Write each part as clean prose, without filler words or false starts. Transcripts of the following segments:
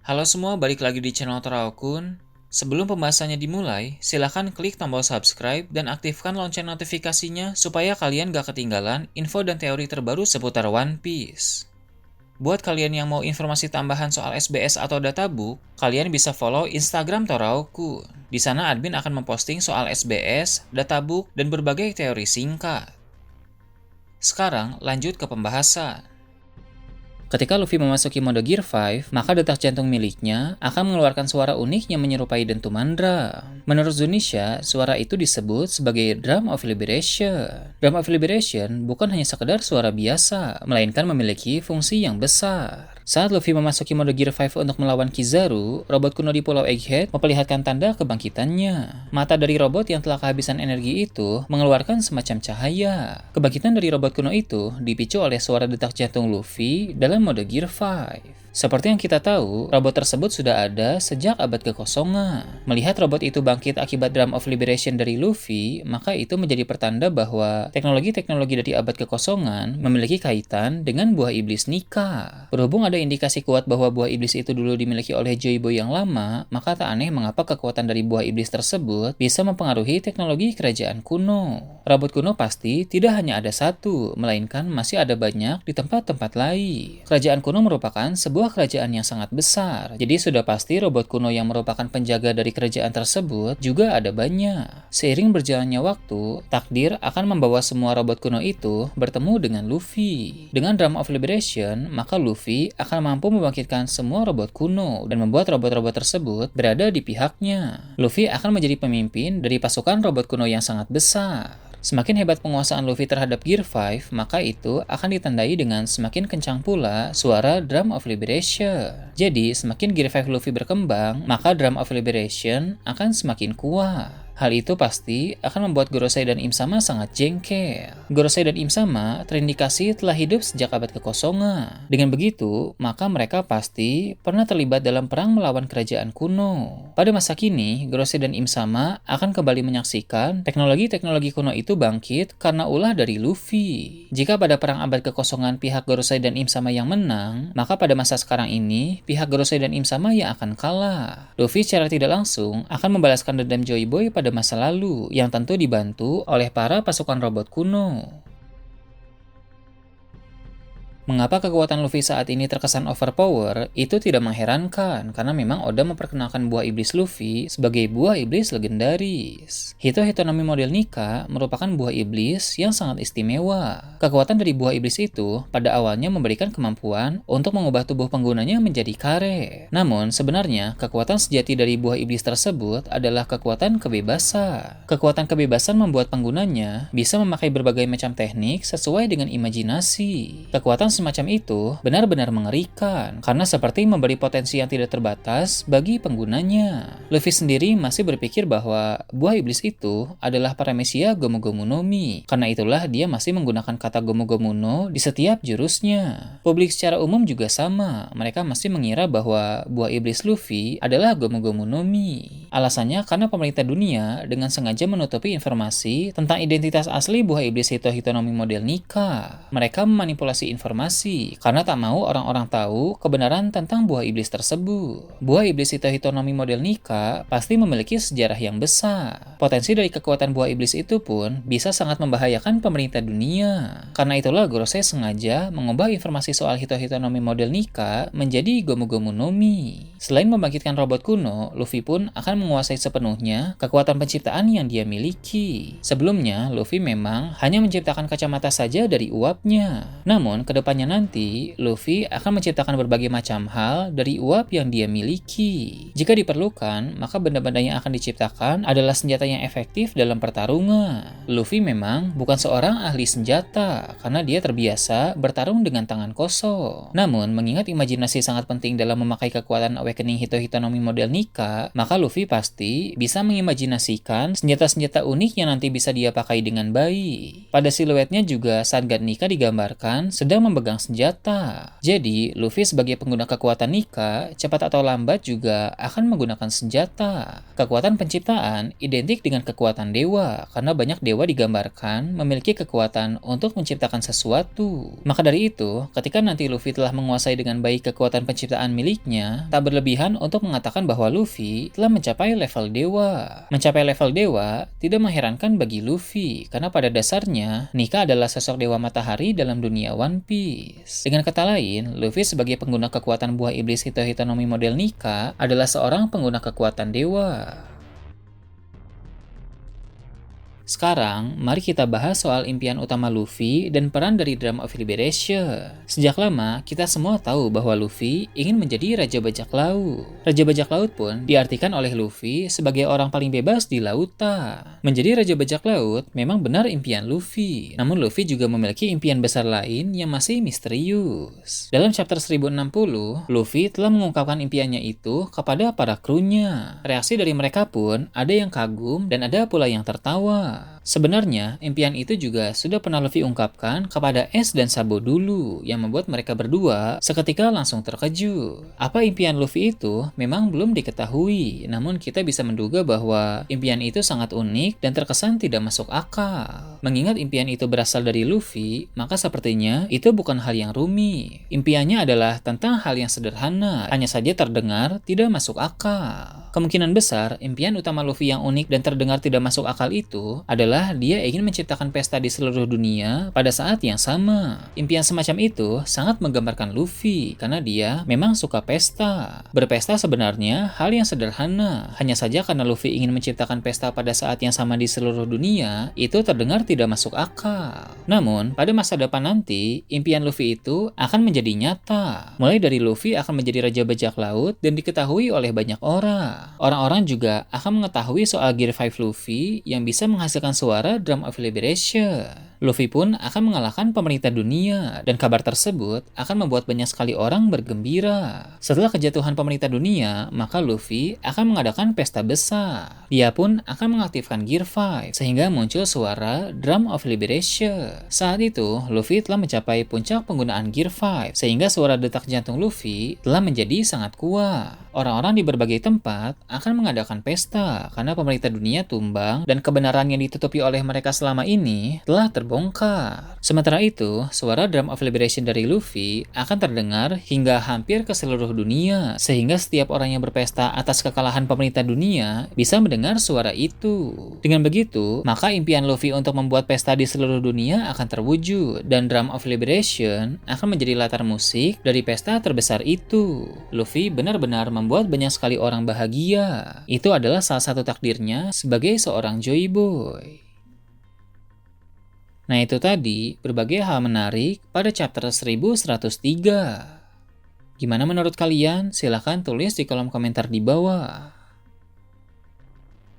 Halo semua, balik lagi di channel Teraokun. Sebelum pembahasannya dimulai, silahkan klik tombol subscribe dan aktifkan lonceng notifikasinya supaya kalian gak ketinggalan info dan teori terbaru seputar One Piece. Buat kalian yang mau informasi tambahan soal SBS atau databook, kalian bisa follow Instagram Teraokun. Di sana admin akan memposting soal SBS, databook, dan berbagai teori singkat. Sekarang lanjut ke pembahasan. Ketika Luffy memasuki mode Gear 5, maka detak jantung miliknya akan mengeluarkan suara unik yang menyerupai dentuman drum. Menurut Zunisha, suara itu disebut sebagai Drum of Liberation. Drum of Liberation bukan hanya sekedar suara biasa, melainkan memiliki fungsi yang besar. Saat Luffy memasuki mode Gear 5 untuk melawan Kizaru, robot kuno di Pulau Egghead memperlihatkan tanda kebangkitannya. Mata dari robot yang telah kehabisan energi itu mengeluarkan semacam cahaya. Kebangkitan dari robot kuno itu dipicu oleh suara detak jantung Luffy dalam mode Gear 5. Seperti yang kita tahu, robot tersebut sudah ada sejak abad kekosongan. Melihat robot itu bangkit akibat Drum of Liberation dari Luffy, maka itu menjadi pertanda bahwa teknologi-teknologi dari abad kekosongan memiliki kaitan dengan buah iblis Nika. Berhubung ada indikasi kuat bahwa buah iblis itu dulu dimiliki oleh Joy Boy yang lama, maka tak aneh mengapa kekuatan dari buah iblis tersebut bisa mempengaruhi teknologi kerajaan kuno. Robot kuno pasti tidak hanya ada satu, melainkan masih ada banyak di tempat-tempat lain. Kerajaan kuno merupakan sebuah kerajaan yang sangat besar, jadi sudah pasti robot kuno yang merupakan penjaga dari kerajaan tersebut juga ada banyak. Seiring berjalannya waktu, takdir akan membawa semua robot kuno itu bertemu dengan Luffy. Dengan Drum of Liberation, maka Luffy akan mampu membangkitkan semua robot kuno dan membuat robot-robot tersebut berada di pihaknya. Luffy akan menjadi pemimpin dari pasukan robot kuno yang sangat besar. Semakin hebat penguasaan Luffy terhadap Gear 5, maka itu akan ditandai dengan semakin kencang pula suara Drum of Liberation. Jadi, semakin Gear 5 Luffy berkembang, maka Drum of Liberation akan semakin kuat. Hal itu pasti akan membuat Gorosei dan Im Sama sangat jengkel. Gorosei dan Im Sama terindikasi telah hidup sejak abad kekosongan. Dengan begitu, maka mereka pasti pernah terlibat dalam perang melawan kerajaan kuno. Pada masa kini, Gorosei dan Im Sama akan kembali menyaksikan teknologi-teknologi kuno itu bangkit karena ulah dari Luffy. Jika pada perang abad kekosongan pihak Gorosei dan Im Sama yang menang, maka pada masa sekarang ini, pihak Gorosei dan Im Sama yang akan kalah. Luffy secara tidak langsung akan membalaskan dendam Joy Boy pada masa lalu, yang tentu dibantu oleh para pasukan robot kuno. Mengapa kekuatan Luffy saat ini terkesan overpower, itu tidak mengherankan, karena memang Oda memperkenalkan buah iblis Luffy sebagai buah iblis legendaris. Hito Hitonomi model Nika merupakan buah iblis yang sangat istimewa. Kekuatan dari buah iblis itu pada awalnya memberikan kemampuan untuk mengubah tubuh penggunanya menjadi karet. Namun, sebenarnya kekuatan sejati dari buah iblis tersebut adalah kekuatan kebebasan. Kekuatan kebebasan membuat penggunanya bisa memakai berbagai macam teknik sesuai dengan imajinasi. Kekuatan semacam itu benar-benar mengerikan karena seperti memberi potensi yang tidak terbatas bagi penggunanya. Luffy sendiri masih berpikir bahwa buah iblis itu adalah Paramecia Gomu Gomu no Mi. Karena itulah dia masih menggunakan kata Gomu Gomu no di setiap jurusnya. Publik secara umum juga sama. Mereka masih mengira bahwa buah iblis Luffy adalah Gomu Gomu no Mi. Alasannya karena pemerintah dunia dengan sengaja menutupi informasi tentang identitas asli buah iblis Hito Hitonomi model Nika. Mereka memanipulasi informasi karena tak mau orang-orang tahu kebenaran tentang buah iblis tersebut. Buah iblis Hito Hitonomi model Nika pasti memiliki sejarah yang besar. Potensi dari kekuatan buah iblis itu pun bisa sangat membahayakan pemerintah dunia. Karena itulah Gorosei sengaja mengubah informasi soal Hito Hitonomi model Nika menjadi Gomu Gomu no Mi. Selain membangkitkan robot kuno, Luffy pun akan menguasai sepenuhnya kekuatan penciptaan yang dia miliki. Sebelumnya, Luffy memang hanya menciptakan kacamata saja dari uapnya. Namun, kedepannya nanti, Luffy akan menciptakan berbagai macam hal dari uap yang dia miliki. Jika diperlukan, maka benda-benda yang akan diciptakan adalah senjata yang efektif dalam pertarungan. Luffy memang bukan seorang ahli senjata, karena dia terbiasa bertarung dengan tangan kosong. Namun, mengingat imajinasi sangat penting dalam memakai kekuatan Awakening Hito Hitonomi model Nika, maka Luffy pasti bisa mengimajinasikan senjata-senjata unik yang nanti bisa dia pakai dengan baik. Pada siluetnya juga saat God Nika digambarkan sedang memegang memegang senjata. Jadi, Luffy sebagai pengguna kekuatan Nika, cepat atau lambat juga akan menggunakan senjata. Kekuatan penciptaan identik dengan kekuatan dewa, karena banyak dewa digambarkan memiliki kekuatan untuk menciptakan sesuatu. Maka dari itu, ketika nanti Luffy telah menguasai dengan baik kekuatan penciptaan miliknya, tak berlebihan untuk mengatakan bahwa Luffy telah mencapai level dewa. Mencapai level dewa tidak mengherankan bagi Luffy, karena pada dasarnya Nika adalah sosok dewa matahari dalam dunia One Piece. Dengan kata lain, Luffy sebagai pengguna kekuatan buah iblis Hito-Hitonomi model Nika adalah seorang pengguna kekuatan dewa. Sekarang, mari kita bahas soal impian utama Luffy dan peran dari Drum of Liberation. Sejak lama, kita semua tahu bahwa Luffy ingin menjadi Raja Bajak Laut. Raja Bajak Laut pun diartikan oleh Luffy sebagai orang paling bebas di lautan. Menjadi Raja Bajak Laut memang benar impian Luffy. Namun Luffy juga memiliki impian besar lain yang masih misterius. Dalam chapter 1060, Luffy telah mengungkapkan impiannya itu kepada para krunya. Reaksi dari mereka pun ada yang kagum dan ada pula yang tertawa. Sebenarnya, impian itu juga sudah pernah Luffy ungkapkan kepada Ace dan Sabo dulu, yang membuat mereka berdua seketika langsung terkejut. Apa impian Luffy itu memang belum diketahui, namun kita bisa menduga bahwa impian itu sangat unik dan terkesan tidak masuk akal. Mengingat impian itu berasal dari Luffy, maka sepertinya itu bukan hal yang rumit. Impiannya adalah tentang hal yang sederhana, hanya saja terdengar tidak masuk akal. Kemungkinan besar, impian utama Luffy yang unik dan terdengar tidak masuk akal itu adalah dia ingin menciptakan pesta di seluruh dunia pada saat yang sama. Impian semacam itu sangat menggambarkan Luffy karena dia memang suka pesta. Berpesta sebenarnya hal yang sederhana, hanya saja karena Luffy ingin menciptakan pesta pada saat yang sama di seluruh dunia, itu terdengar tidak masuk akal. Namun, pada masa depan nanti, impian Luffy itu akan menjadi nyata. Mulai dari Luffy akan menjadi Raja Bajak Laut dan diketahui oleh banyak orang. Orang-orang juga akan mengetahui soal Gear 5 Luffy yang bisa menghasilkan suara Drum of Liberation. Luffy pun akan mengalahkan pemerintah dunia, dan kabar tersebut akan membuat banyak sekali orang bergembira. Setelah kejatuhan pemerintah dunia, maka Luffy akan mengadakan pesta besar. Dia pun akan mengaktifkan Gear 5, sehingga muncul suara Drum of Liberation. Saat itu, Luffy telah mencapai puncak penggunaan Gear 5, sehingga suara detak jantung Luffy telah menjadi sangat kuat. Orang-orang di berbagai tempat akan mengadakan pesta, karena pemerintah dunia tumbang, dan kebenaran yang ditutupi oleh mereka selama ini telah terbongkar. Sementara itu, suara Drum of Liberation dari Luffy akan terdengar hingga hampir ke seluruh dunia, sehingga setiap orang yang berpesta atas kekalahan pemerintah dunia bisa mendengar suara itu. Dengan begitu, maka impian Luffy untuk membuat pesta di seluruh dunia akan terwujud, dan Drum of Liberation akan menjadi latar musik dari pesta terbesar itu. Luffy benar-benar membuat banyak sekali orang bahagia. Itu adalah salah satu takdirnya sebagai seorang Joy Boy. Nah, itu tadi berbagai hal menarik pada chapter 1103. Gimana menurut kalian? Silahkan tulis di kolom komentar di bawah.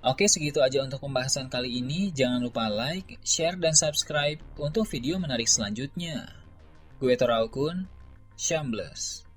Oke, segitu aja untuk pembahasan kali ini. Jangan lupa like, share, dan subscribe untuk video menarik selanjutnya. Gue Toraukun, Shambles.